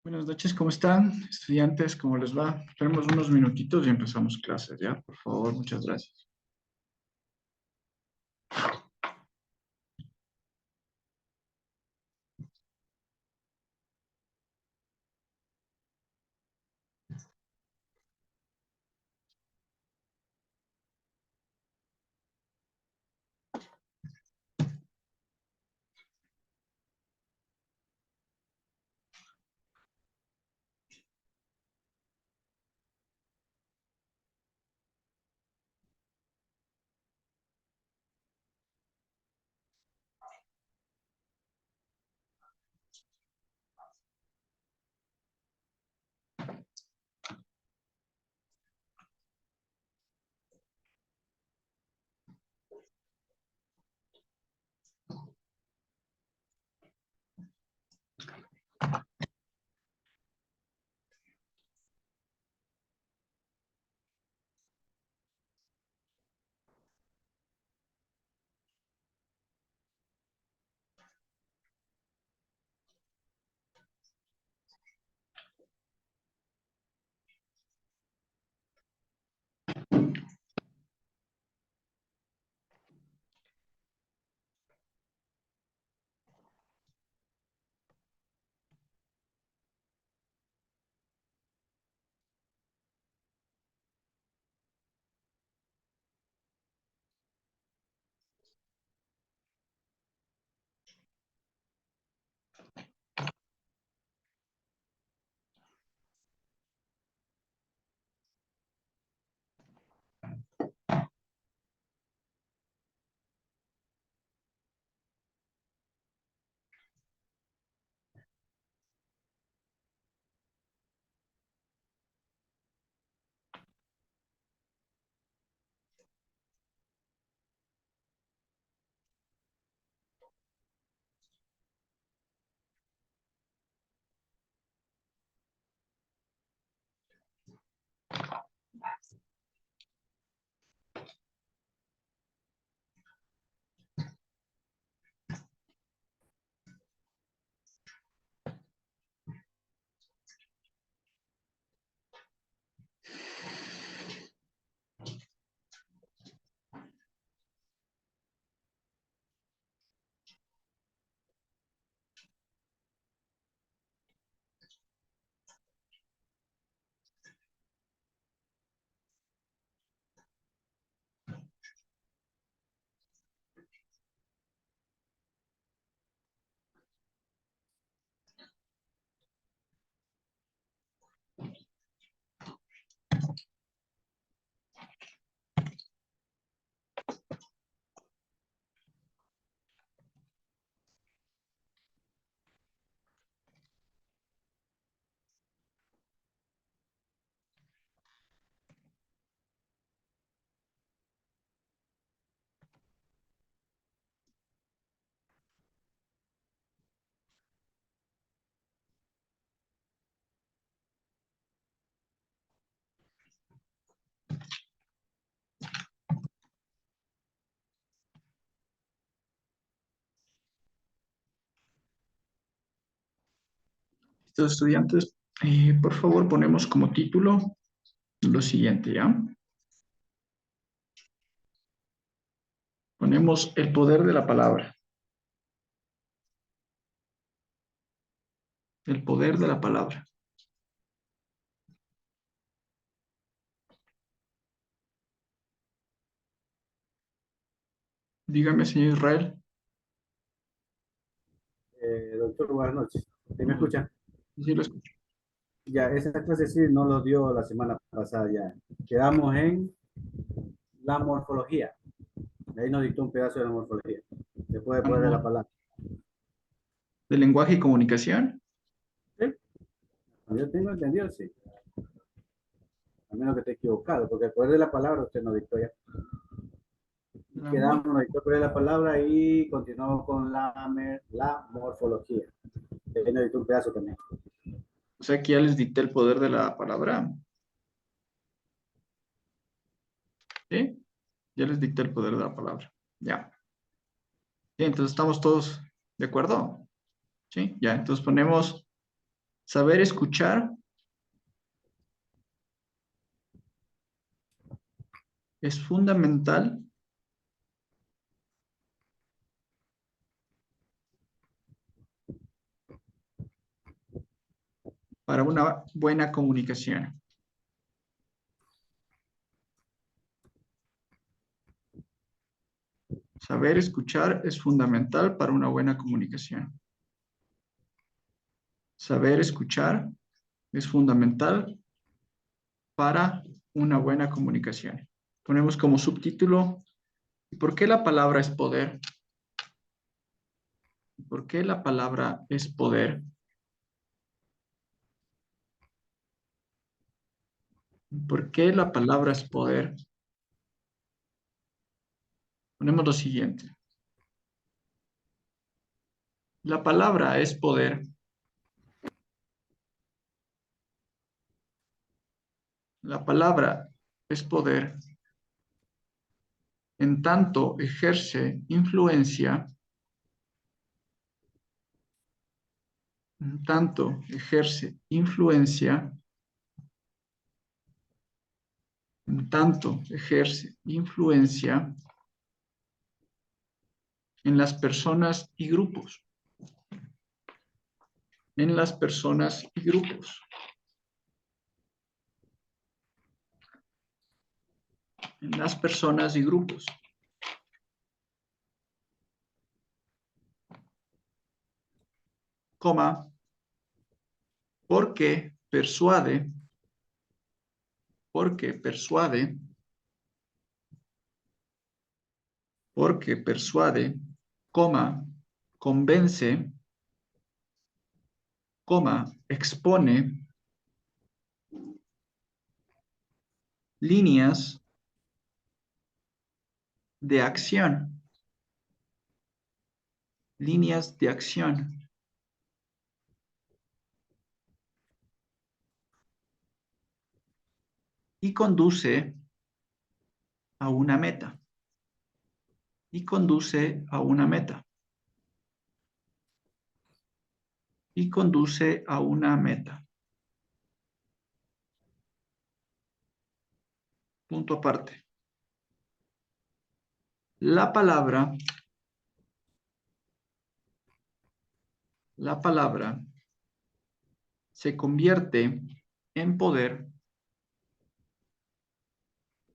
Buenas noches, ¿cómo están? Estudiantes, ¿cómo les va? Esperemos unos minutitos y empezamos clases, ¿ya? Por favor, muchas gracias. Estos estudiantes, por favor, ponemos como título lo siguiente, ¿ya? Ponemos el poder de la palabra. El poder de la palabra. Dígame, señor Israel. Doctor, buenas noches. ¿Sí me escucha? Sí, lo escucho. Ya, esa clase sí no lo dio la semana pasada ya. Quedamos en la morfología. Ahí nos dictó un pedazo de la morfología. Después de poner la palabra. ¿De lenguaje y comunicación? ¿Sí? Yo tengo entendido, sí. A menos que esté equivocado, porque después de la palabra usted nos dictó ya. La mor- Quedamos, nos dictó poner la palabra y continuamos con la morfología. Ahí nos dictó un pedazo también. O sea, que ya les dicté el poder de la palabra. ¿Sí? Ya les dicté el poder de la palabra. Ya. Bien, entonces estamos todos de acuerdo. ¿Sí? Ya, entonces ponemos Saber escuchar es fundamental para una buena comunicación. Saber escuchar es fundamental para una buena comunicación. Saber escuchar es fundamental para una buena comunicación. Ponemos como subtítulo, ¿por qué la palabra es poder? ¿Por qué la palabra es poder? ¿Por qué la palabra es poder? Ponemos lo siguiente. La palabra es poder. La palabra es poder. En tanto ejerce influencia. En tanto ejerce influencia. En tanto ejerce influencia en las personas y grupos. En las personas y grupos. En las personas y grupos. Coma, porque persuade, porque persuade, porque persuade, coma, convence, coma, expone, líneas de acción, líneas de acción. Y conduce a una meta. Y conduce a una meta. Y conduce a una meta. Punto aparte. La palabra se convierte en poder.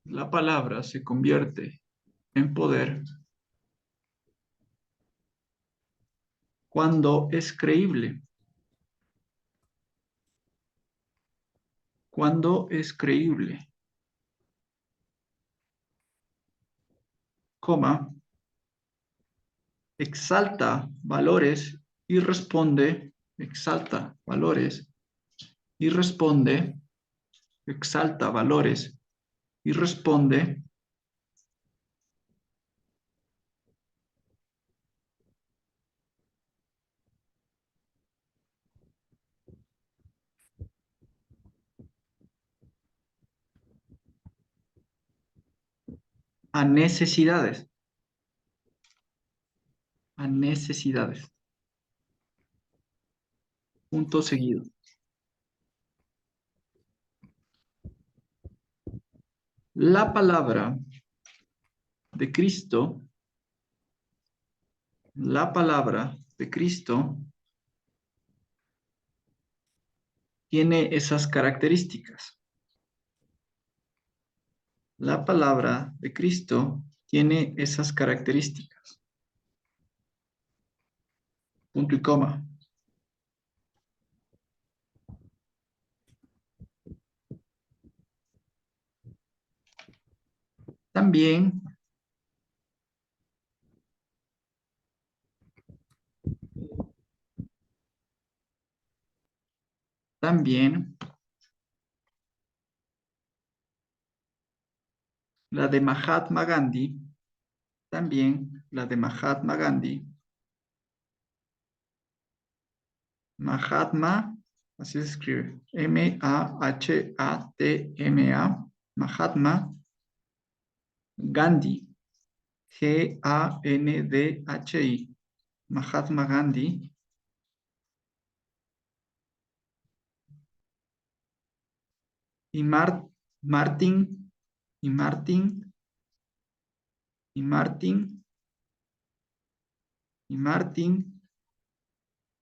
La palabra se convierte en poder cuando es creíble. Cuando es creíble. Coma, exalta valores y responde, exalta valores y responde, exalta valores y responde a necesidades. A necesidades. Punto seguido. La palabra de Cristo, la palabra de Cristo tiene esas características. La palabra de Cristo tiene esas características. Punto y coma. También la de Mahatma Gandhi, también la de Mahatma Gandhi. Mahatma, así se escribe, M-A-H-A-T-M-A, Mahatma Gandhi, G-A-N-D-H-I, Mahatma Gandhi y Martin, y Martin, y Martin, y Martin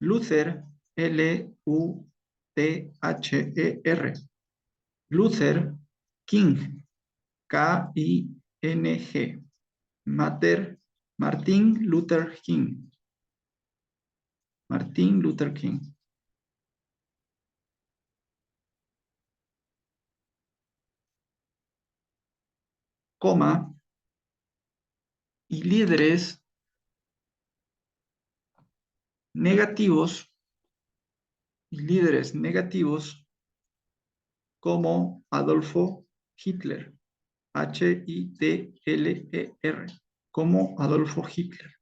Luther, Luther, Luther King, King, Martin Luther King, Martin Luther King, coma, y líderes negativos, y líderes negativos como Adolfo Hitler, Hitler, como Adolfo Hitler.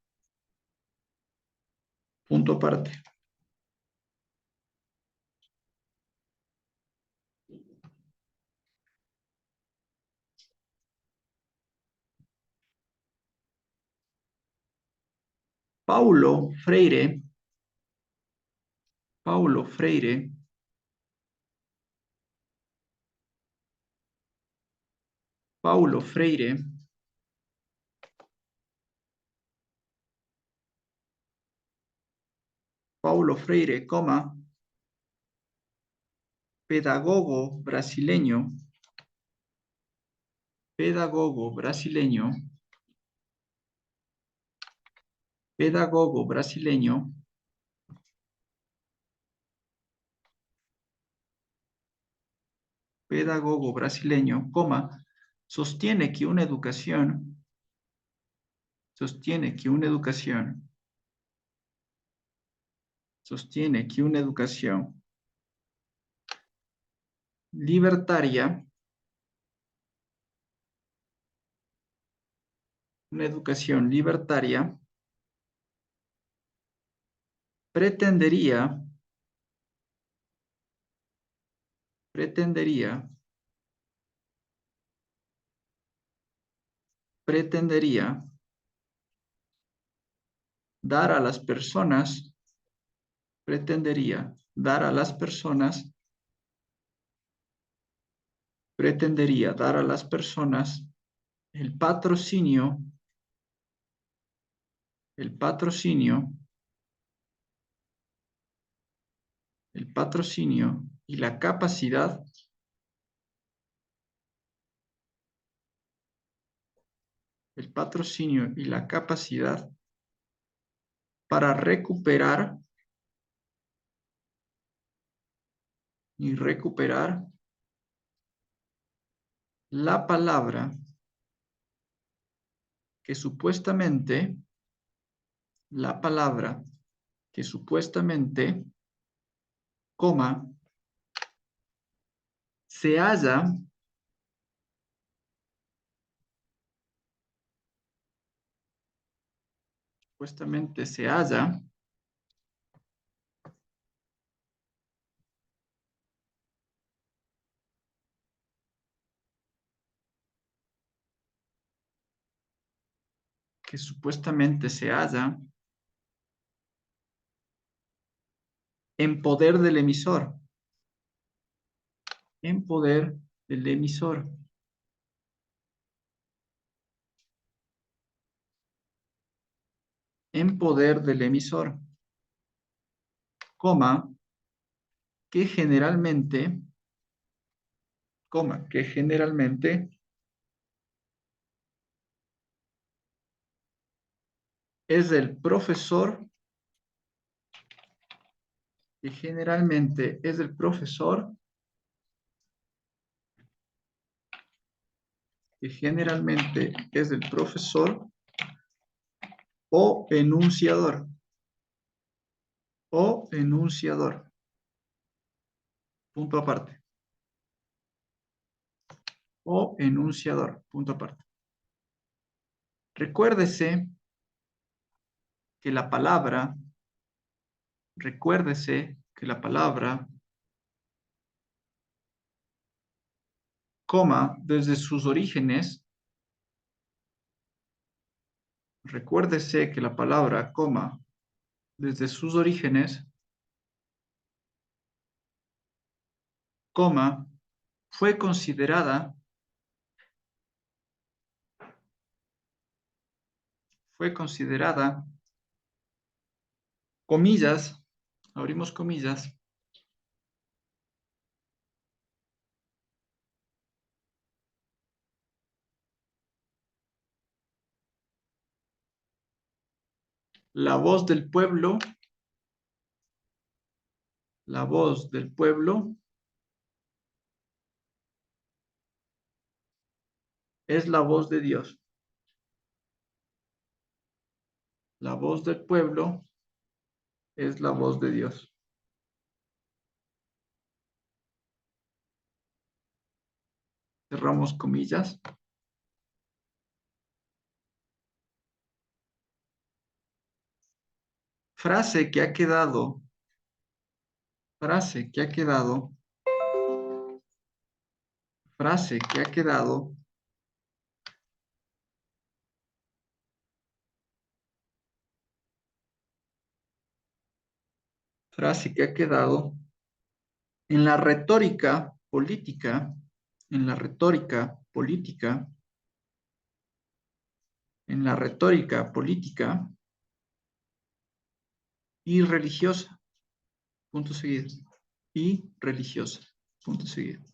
Punto aparte. Paulo Freire, Paulo Freire, Paulo Freire, Paulo Freire, coma, pedagogo brasileño, pedagogo brasileño, pedagogo brasileño, pedagogo brasileño, coma, sostiene que una educación, sostiene que una educación, sostiene que una educación libertaria, una educación libertaria, pretendería, pretendería, pretendería dar a las personas, pretendería dar a las personas, pretendería dar a las personas el patrocinio, el patrocinio, el patrocinio y la capacidad, el patrocinio y la capacidad para recuperar y recuperar la palabra que supuestamente, la palabra que supuestamente, coma, se halla, supuestamente se halla, que supuestamente se halla en poder del emisor, en poder del emisor, en poder del emisor, coma, que generalmente, coma, que generalmente es el profesor, que generalmente es el profesor, que generalmente es el profesor o enunciador, o enunciador, punto aparte, o enunciador, punto aparte. Recuérdese que la palabra, recuérdese que la palabra, coma, desde sus orígenes, recuérdese que la palabra, coma, desde sus orígenes, coma, fue considerada, comillas, abrimos comillas, la voz del pueblo, la voz del pueblo es la voz de Dios. La voz del pueblo es la voz de Dios. Cerramos comillas. Frase que ha quedado, frase que ha quedado, frase que ha quedado frase que ha quedado en la retórica política, en la retórica política, en la retórica política y religiosa, punto seguido, y religiosa, punto seguido.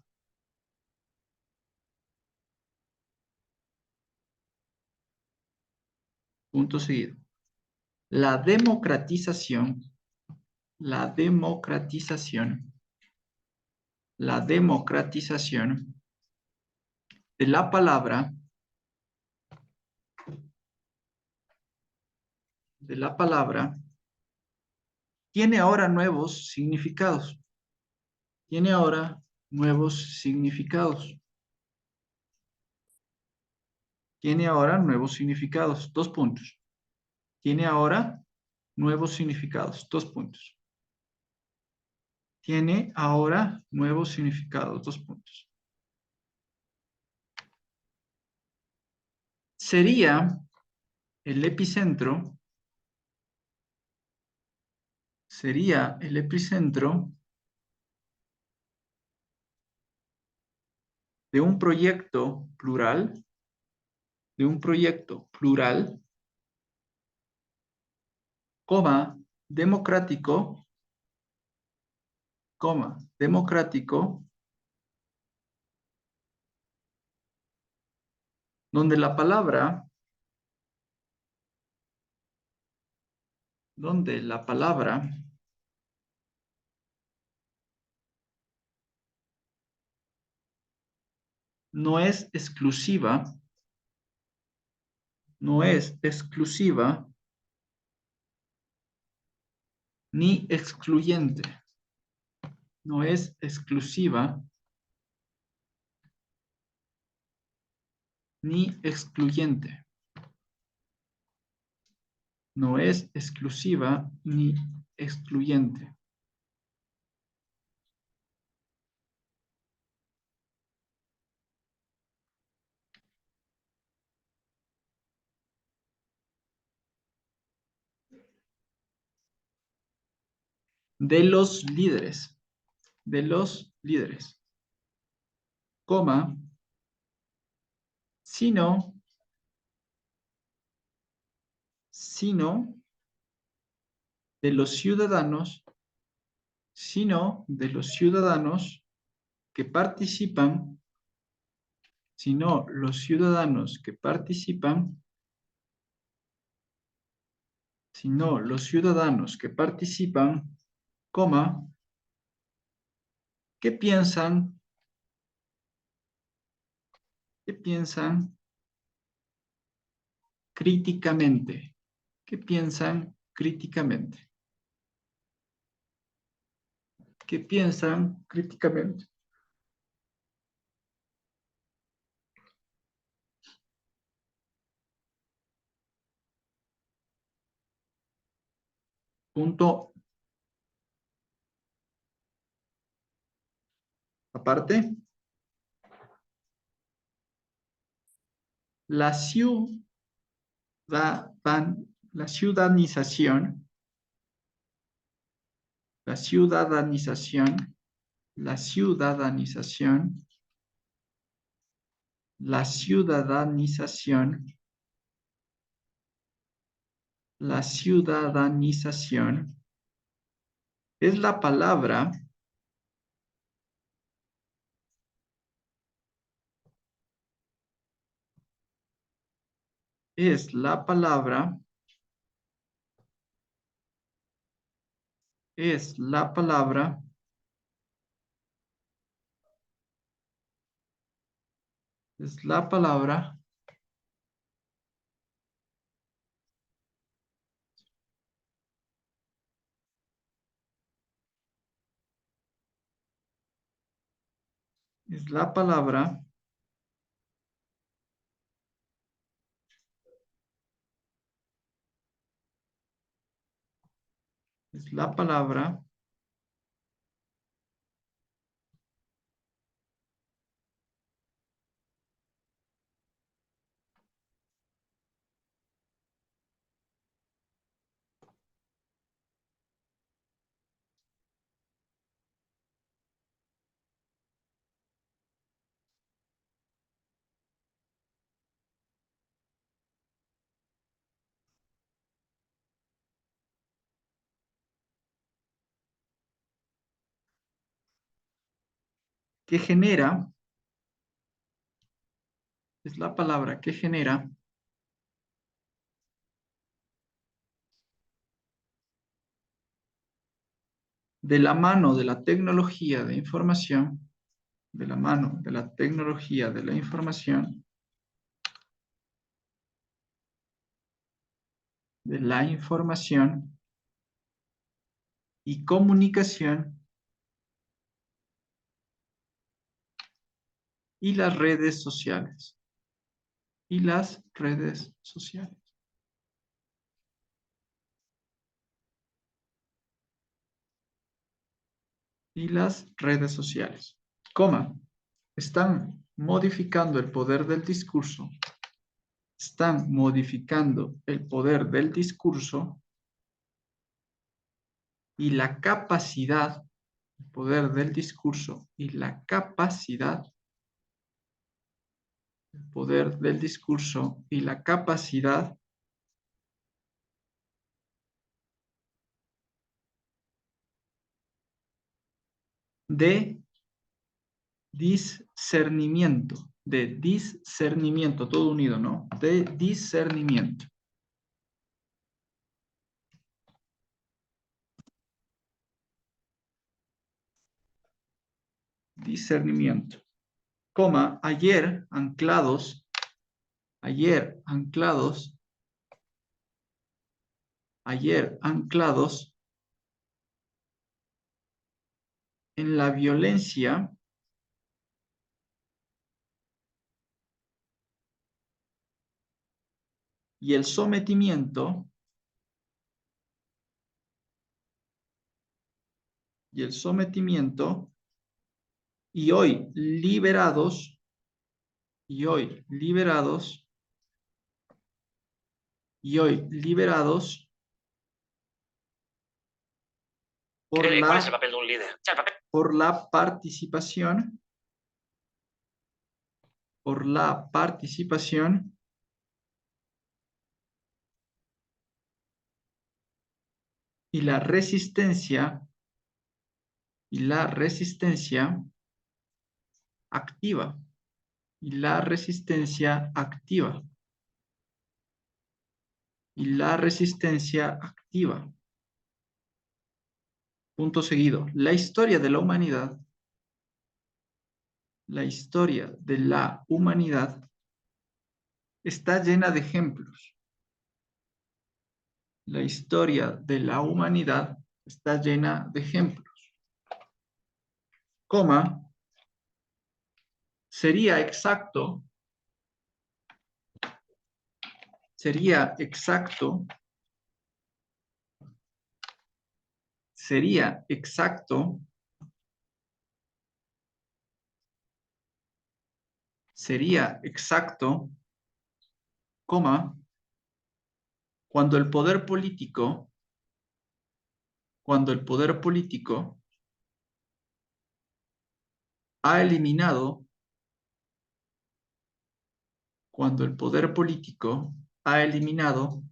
Punto seguido. La democratización, la democratización, la democratización de la palabra tiene ahora nuevos significados. Tiene ahora nuevos significados. Tiene ahora nuevos significados. 2 puntos. Tiene ahora nuevos significados. 2 puntos. Tiene ahora nuevos significados. 2 puntos. Sería el epicentro, sería el epicentro de un proyecto plural, de un proyecto plural, coma, democrático, coma, democrático, donde la palabra, no es exclusiva, no es exclusiva ni excluyente. No es exclusiva ni excluyente. No es exclusiva ni excluyente. De los líderes, coma, sino de los ciudadanos, sino de los ciudadanos que participan, sino los ciudadanos que participan, sino los ciudadanos que participan, coma, que piensan críticamente, que piensan críticamente, que piensan críticamente. Punto aparte. La ciudadanización, la ciudadanización, la ciudadanización la ciudadanización, la ciudadanización es la palabra es la palabra, es la palabra es la palabra es la palabra es la palabra que genera, es la palabra que genera de la mano de la tecnología de información, de la mano de la tecnología de la información, de la información y comunicación y las redes sociales. Y las redes sociales. Y las redes sociales. Coma, están modificando el poder del discurso. Están modificando el poder del discurso y la capacidad, el poder del discurso y la capacidad, el poder del discurso y la capacidad de discernimiento, todo unido, ¿no? De discernimiento. Discernimiento. Coma, ayer anclados en la violencia y el sometimiento y hoy liberados y hoy liberados y hoy liberados por ¿Cuál es el papel de un líder? por la participación y la resistencia activa y la resistencia activa y la resistencia activa. Punto seguido. La historia de la humanidad está llena de ejemplos. La historia de la humanidad está llena de ejemplos. Coma, sería exacto sería exacto coma, cuando el poder político ha eliminado Cuando el poder político ha eliminado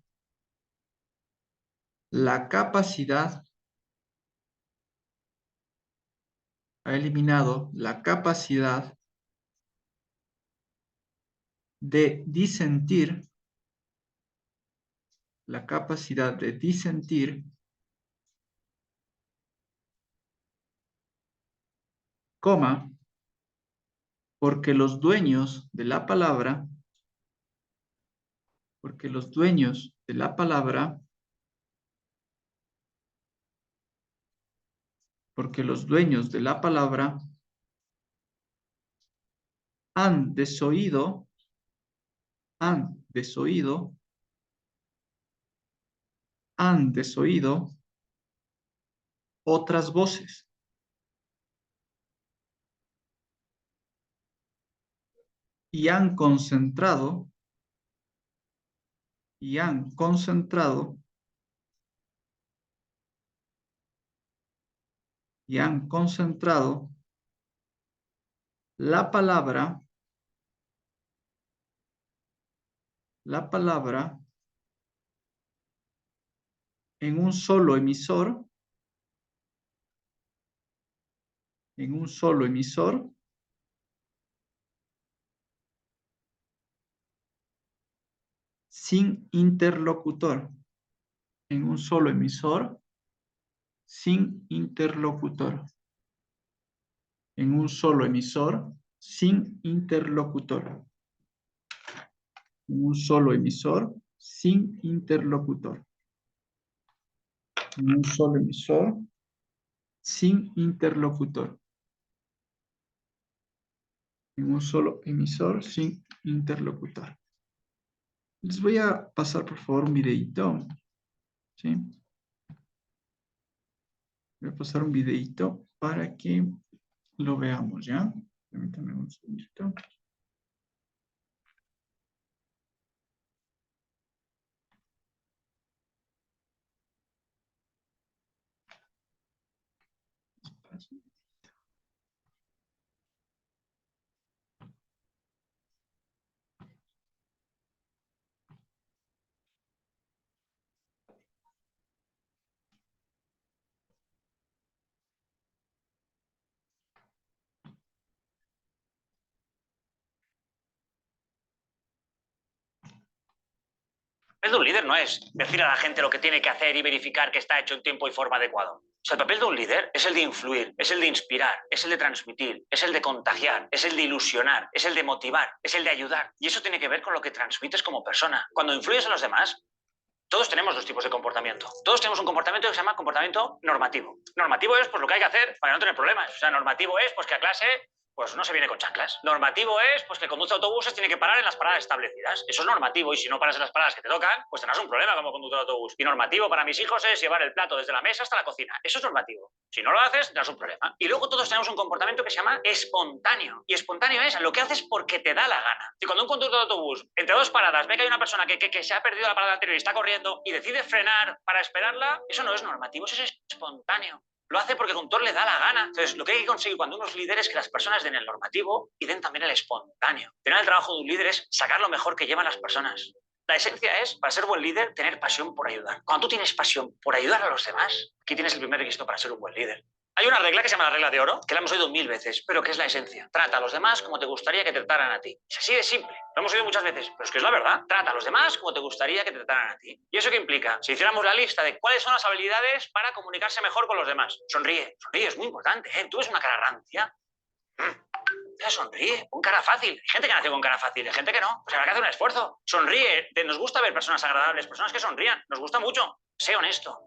la capacidad de disentir, coma, porque los dueños de la palabra, han desoído otras voces y han concentrado la palabra en un solo emisor, sin interlocutor, en un solo emisor, sin interlocutor, en un solo emisor, sin interlocutor, en un solo emisor, sin interlocutor, en un solo emisor, sin interlocutor, en un solo emisor, sin interlocutor. Les voy a pasar, por favor, un videito, ¿sí? Voy a pasar un videito para que lo veamos, ¿ya? Permítanme un segundito. El papel de un líder no es decir a la gente lo que tiene que hacer y verificar que está hecho en tiempo y forma adecuado. O sea, el papel de un líder es el de influir, es el de inspirar, es el de transmitir, es el de contagiar, es el de ilusionar, es el de motivar, es el de ayudar. Y eso tiene que ver con lo que transmites como persona. Cuando influyes en los demás, todos tenemos dos tipos de comportamiento. Todos tenemos un comportamiento que se llama comportamiento normativo. Normativo es pues lo que hay que hacer para no tener problemas. O sea, normativo es pues que a clase pues no se viene con chanclas. Normativo es pues que el conductor de autobuses tiene que parar en las paradas establecidas. Eso es normativo y si no paras en las paradas que te tocan, pues tendrás un problema como conductor de autobús. Y normativo para mis hijos es llevar el plato desde la mesa hasta la cocina. Eso es normativo. Si no lo haces, tendrás un problema. Y luego todos tenemos un comportamiento que se llama espontáneo. Y espontáneo es lo que haces porque te da la gana. Si cuando un conductor de autobús entre dos paradas ve que hay una persona que se ha perdido la parada anterior y está corriendo y decide frenar para esperarla, eso no es normativo, eso es espontáneo. Lo hace porque el conductor le da la gana. Entonces, lo que hay que conseguir cuando uno es líder es que las personas den el normativo y den también el espontáneo. Al final, el trabajo de un líder es sacar lo mejor que llevan las personas. La esencia es, para ser buen líder, tener pasión por ayudar. Cuando tú tienes pasión por ayudar a los demás, aquí tienes el primer requisito para ser un buen líder. Hay una regla que se llama la regla de oro, que la hemos oído 1000 veces, pero que es la esencia. Trata a los demás como te gustaría que te trataran a ti. Es así de simple. Lo hemos oído muchas veces, pero es que es la verdad. Trata a los demás como te gustaría que te trataran a ti. ¿Y eso qué implica? Si hiciéramos la lista de cuáles son las habilidades para comunicarse mejor con los demás. Sonríe. Sonríe, es muy importante, ¿eh? Tú ves una cara rancia. Sonríe, con cara fácil. Hay gente que nace con cara fácil, hay gente que no. Pues habrá que hacer un esfuerzo. Sonríe. Nos gusta ver personas agradables, personas que sonrían. Nos gusta mucho. Sé honesto.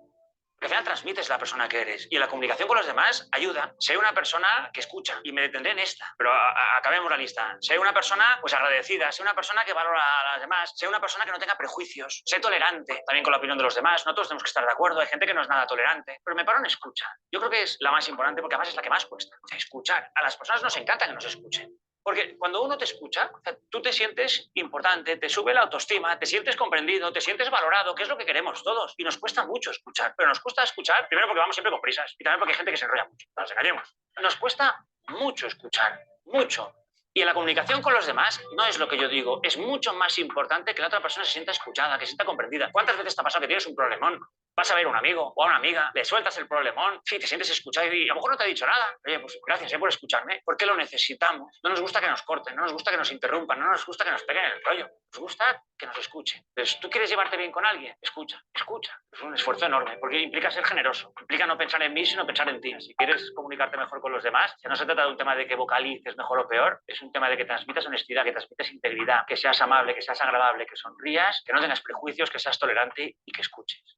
Porque al final transmites la persona que eres. Y en la comunicación con los demás ayuda. Sé una persona que escucha. Y me detendré en esta. Pero acabemos la lista. Sé una persona pues agradecida. Sé una persona que valora a las demás. Sé una persona que no tenga prejuicios. Sé tolerante también con la opinión de los demás. No todos tenemos que estar de acuerdo. Hay gente que no es nada tolerante. Pero me paro en escucha. Yo creo que es la más importante porque además es la que más cuesta. O sea, escuchar. A las personas nos encanta que nos escuchen. Porque cuando uno te escucha, tú te sientes importante, te sube la autoestima, te sientes comprendido, te sientes valorado, que es lo que queremos todos. Y nos cuesta mucho escuchar. Pero nos cuesta escuchar, primero porque vamos siempre con prisas y también porque hay gente que se enrolla mucho. No nos engañemos. Nos cuesta mucho escuchar. Mucho. Y en la comunicación con los demás no es lo que yo digo, es mucho más importante que la otra persona se sienta escuchada, que se sienta comprendida. ¿Cuántas veces te ha pasado que tienes un problemón? Vas a ver a un amigo o a una amiga, le sueltas el problemón, sí, te sientes escuchado y a lo mejor no te ha dicho nada. Oye, pues gracias por escucharme, porque lo necesitamos. No nos gusta que nos corten, no nos gusta que nos interrumpan, no nos gusta que nos peguen el rollo. Nos gusta que nos escuchen. Entonces, ¿tú quieres llevarte bien con alguien? Escucha, escucha. Es un esfuerzo enorme, porque implica ser generoso. Implica no pensar en mí, sino pensar en ti. Si quieres comunicarte mejor con los demás, ya no se trata de un tema de que vocalices mejor o peor, es un tema de que transmitas honestidad, que transmitas integridad, que seas amable, que seas agradable, que sonrías, que no tengas prejuicios, que seas tolerante y que escuches.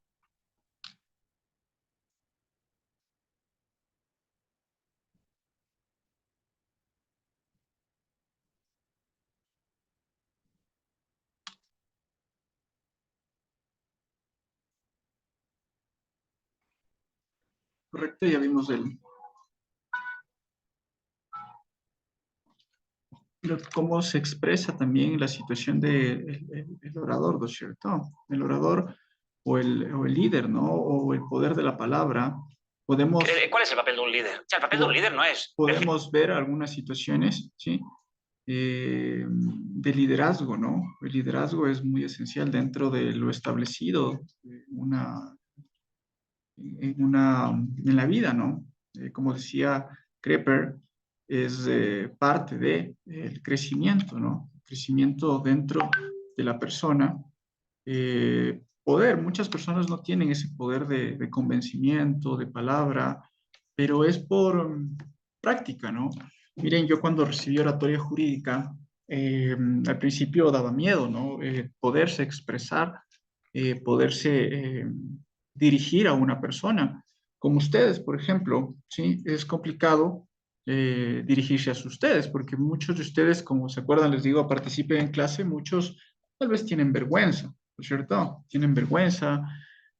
Correcto, ya vimos cómo se expresa también la situación del el orador, ¿no es cierto? El orador o el líder, ¿no? O el poder de la palabra. Podemos, ¿Cuál es el papel de un líder? O sea, el papel de un líder no es... podemos ver algunas situaciones, ¿sí? De liderazgo, ¿no? El liderazgo es muy esencial dentro de lo establecido en la vida, ¿no? Como decía Crepper, es parte del crecimiento, ¿no? Crecimiento dentro de la persona. Poder, muchas personas no tienen ese poder de convencimiento, de palabra, pero es por práctica, ¿no? Miren, yo cuando recibí oratoria jurídica, al principio daba miedo, ¿no? Poderse expresar, poderse dirigir a una persona. Como ustedes, por ejemplo, ¿sí? Es complicado dirigirse a ustedes, porque muchos de ustedes, como se acuerdan, les digo, participen en clase, muchos tal vez tienen vergüenza, ¿no es cierto? Tienen vergüenza,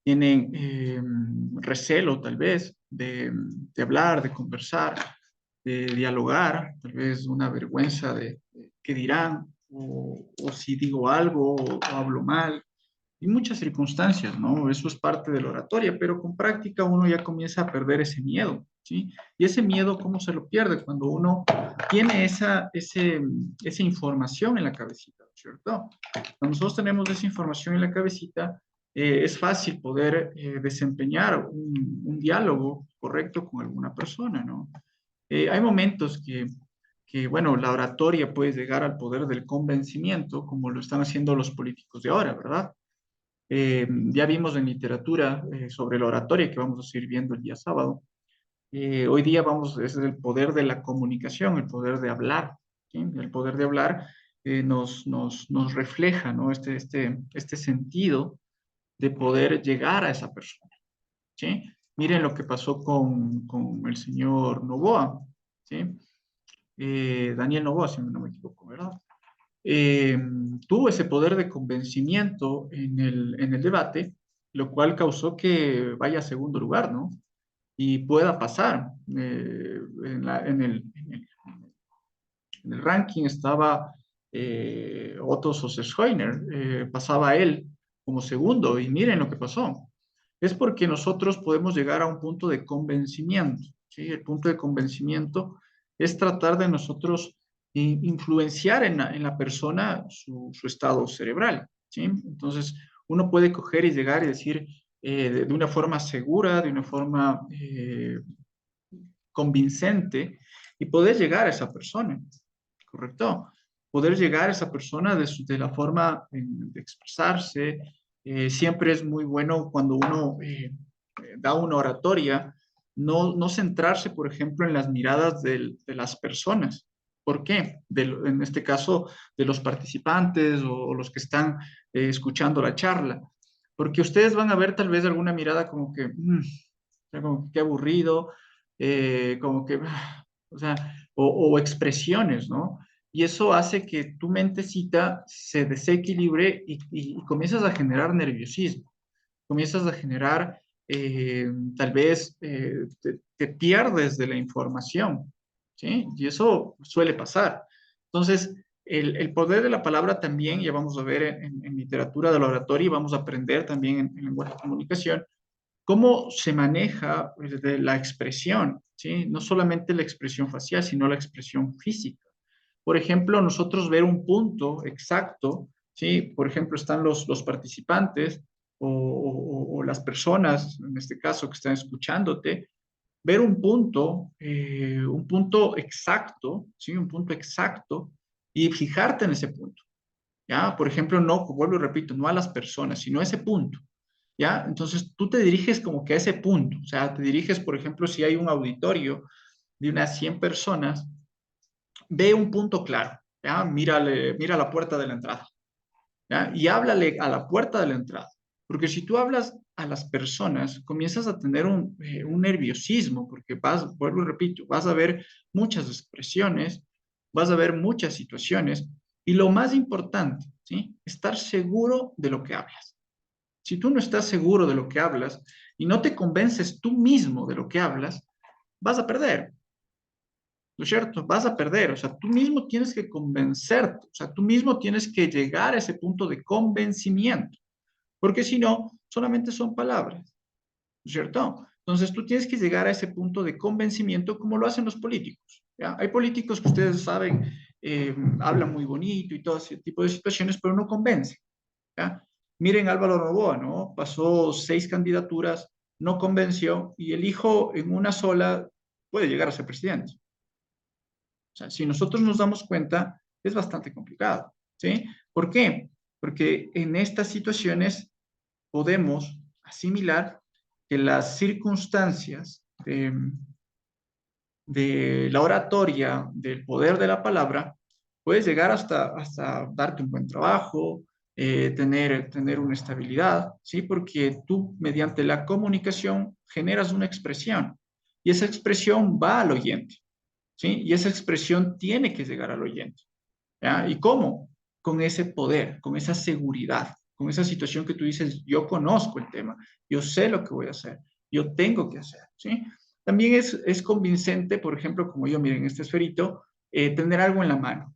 tienen recelo tal vez de hablar, de conversar, de dialogar, tal vez una vergüenza de qué dirán, o si digo algo o hablo mal, y muchas circunstancias, ¿no? Eso es parte de la oratoria, pero con práctica uno ya comienza a perder ese miedo, ¿sí? Y ese miedo, ¿cómo se lo pierde? Cuando uno tiene esa información en la cabecita, ¿cierto? Cuando nosotros tenemos esa información en la cabecita, es fácil poder desempeñar un diálogo correcto con alguna persona, ¿no? Hay momentos bueno, la oratoria puede llegar al poder del convencimiento, como lo están haciendo los políticos de ahora, ¿verdad? Ya vimos en literatura sobre la oratoria que vamos a seguir viendo el día sábado. Hoy día es el poder de la comunicación, el poder de hablar, ¿sí? El poder de hablar nos refleja, ¿no? Este sentido de poder llegar a esa persona, ¿sí? Miren lo que pasó con el señor Noboa, ¿sí? Daniel Noboa, si no me equivoco, ¿verdad? eh, Tuvo ese poder de convencimiento en el debate, lo cual causó que vaya a segundo lugar, ¿no? Y pueda pasar. En el ranking estaba Otto Schoenherr, pasaba él como segundo, y miren lo que pasó. Es porque nosotros podemos llegar a un punto de convencimiento, ¿sí? El punto de convencimiento es tratar de nosotros influenciar en la persona su estado cerebral, ¿sí? Entonces, uno puede coger y llegar y decir de una forma segura, de una forma convincente, y poder llegar a esa persona, ¿correcto? Poder llegar a esa persona de la forma de expresarse. Siempre es muy bueno cuando uno da una oratoria, no centrarse, por ejemplo, en las miradas de las personas. ¿Por qué? En este caso, de los participantes o los que están escuchando la charla. Porque ustedes van a ver tal vez alguna mirada como que, como que qué aburrido, como que, o sea, o expresiones, ¿no? Y eso hace que tu mentecita se desequilibre y comienzas a generar nerviosismo, comienzas a generar, tal vez te pierdes de la información, ¿sí? Y eso suele pasar. Entonces, el poder de la palabra también, ya vamos a ver en literatura de la oratoria y vamos a aprender también en lenguaje de comunicación, cómo se maneja la expresión, ¿sí? No solamente la expresión facial, sino la expresión física. por ejemplo, nosotros ver un punto exacto, ¿sí? Por ejemplo, están los participantes o las personas, en este caso, que están escuchándote, ver un punto exacto, ¿sí? Un punto exacto y fijarte en ese punto, ¿ya? Por ejemplo, no, vuelvo y repito, no a las personas, sino a ese punto, ¿ya? Entonces, tú te diriges como que a ese punto, o sea, te diriges, por ejemplo, si hay un auditorio de unas 100 personas, ve un punto claro, ¿ya? Mira la puerta de la entrada, ¿ya? Y háblale a la puerta de la entrada. Porque si tú hablas a las personas, comienzas a tener un nerviosismo, porque vuelvo y repito, vas a ver muchas expresiones, vas a ver muchas situaciones, y lo más importante, ¿sí? Estar seguro de lo que hablas. Si tú no estás seguro de lo que hablas y no te convences tú mismo de lo que hablas, vas a perder. ¿No es cierto? Vas a perder, o sea, tú mismo tienes que convencerte, o sea, tú mismo tienes que llegar a ese punto de convencimiento, porque si no, solamente son palabras, ¿no es cierto? Entonces tú tienes que llegar a ese punto de convencimiento como lo hacen los políticos, ¿ya? Hay políticos que ustedes saben, hablan muy bonito y todo ese tipo de situaciones, pero no convencen, ¿ya? Miren Álvaro Noboa, ¿no? Pasó 6 candidaturas, no convenció y el hijo en una sola puede llegar a ser presidente. O sea, si nosotros nos damos cuenta, es bastante complicado, ¿sí? ¿Por qué? Porque en estas situaciones podemos asimilar que las circunstancias de la oratoria, del poder de la palabra, puedes llegar hasta darte un buen trabajo, tener una estabilidad, ¿sí? Porque tú mediante la comunicación generas una expresión y esa expresión va al oyente. ¿Sí? Y esa expresión tiene que llegar al oyente, ¿ya? ¿Y cómo? Con ese poder, con esa seguridad, con esa situación que tú dices, yo conozco el tema, yo sé lo que voy a hacer, yo tengo que hacer, ¿sí? También es convincente, por ejemplo, como yo, miren, este esferito, tener algo en la mano,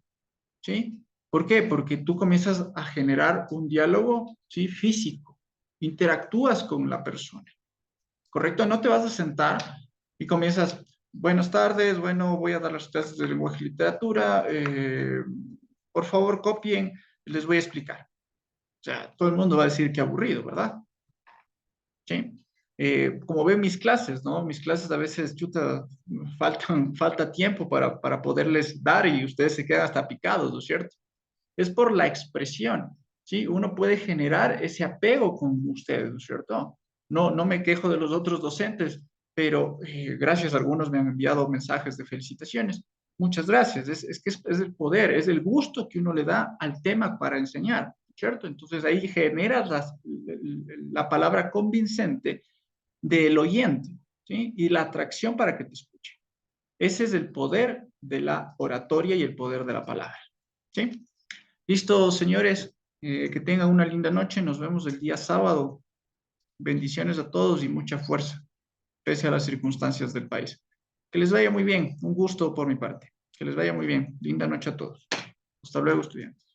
¿sí? ¿Por qué? Porque tú comienzas a generar un diálogo, ¿sí? Físico, interactúas con la persona. ¿Correcto? No te vas a sentar y comienzas, buenas tardes, bueno, voy a dar las clases de lenguaje y literatura, por favor copien, les voy a explicar. O sea, todo el mundo va a decir que aburrido, ¿verdad? Sí. Como ven mis clases, ¿no? Mis clases a veces, chuta, falta tiempo para poderles dar y ustedes se quedan hasta picados, ¿no es cierto? Es por la expresión, ¿sí? Uno puede generar ese apego con ustedes, ¿no es cierto? No me quejo de los otros docentes, pero gracias, algunos me han enviado mensajes de felicitaciones. Muchas gracias. Es que es el poder, es el gusto que uno le da al tema para enseñar, ¿cierto? Entonces ahí generas la palabra convincente del oyente, ¿sí? Y la atracción para que te escuche. Ese es el poder de la oratoria y el poder de la palabra, ¿sí? Listo, señores, que tengan una linda noche. Nos vemos el día sábado. Bendiciones a todos y mucha fuerza, pese a las circunstancias del país. Que les vaya muy bien. Un gusto por mi parte. Que les vaya muy bien. Linda noche a todos. Hasta luego, estudiantes.